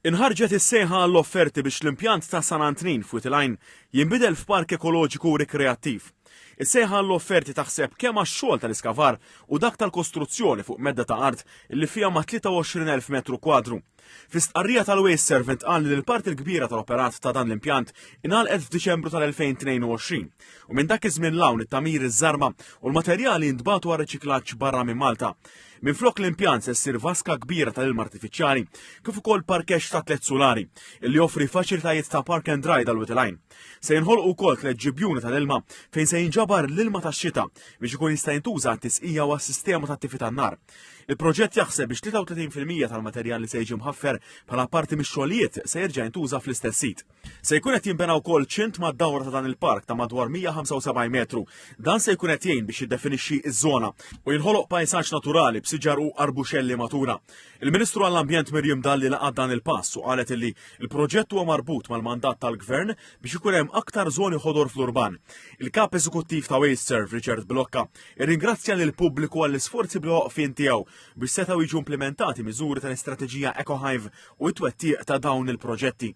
Inħarġet is-sejħa għall-offerti biex l-impjant ta' San Antnin f'Witilgħin jinbidel f'park ekoloġiku u rikreattiv. Is-sejħa għall-offerti taħseb kemm għax-xogħol tal-iskavar u dak tal-kostruzzjoni fuq medda ta' art illi fiha ma' 23,000 metru kwadru. Fl-istqarrija tal-Waste Servant qal li l-parti l-kbira tal-operat ta' dan l-impjant ingħalqet f'Diċembru tal-2022 u minn dak iż-żmien l-hawn it-tamir iż-żarma u l-materjali ntbagħtu għal riċiklaġġ barra minn Malta. Minflok l-impjant se ssir vaska kbira tal-ilma artifiċjali kif ukoll parkex ta' tliet sulari illi joffri faċilitajiet ta' park and ride għall-Witilgħin. Se jinħolqu wkoll tliet ġibjuni tal-ilma fejn se jinġabar l-ilma tax-xita biex ikun jista' jintuża għat-tisqija u għas-sistema tat-tifi tan-nar. Il-proġett jaħseb biex 33% tal-materjal li se jiġi mħaffer bħala parti mix-xogħlijiet se jerġa' jintuża fl-istess sit. Se jkun qed jinbena wkoll ċint mad-dawra ta' dan il-park ta' madwar 175 metru. Dan se jkun qed jgħin biex jiddefinixxi ż-żona u jinħoloq pajsaġġ naturali b'siġar u arbuxelli matura. Il-Ministru għall-Ambjent Mirjam Dalli laqgħet dan il-pass u qalet illi il-proġett huwa marbut mal-mandat tal-Gvern biex ikun hemm aktar żoni ħodor fl-urban. Il-Kap Eżekuttiv ta' Waste Serv Richard Blokka irringrazzja lil pubbliku għall-isforzi bl-għoqfien tiegħu biex setgħu jiġu implementati miżuri tal-istrateġija EcoHive u t-twettieq ta' dawn il-proġetti.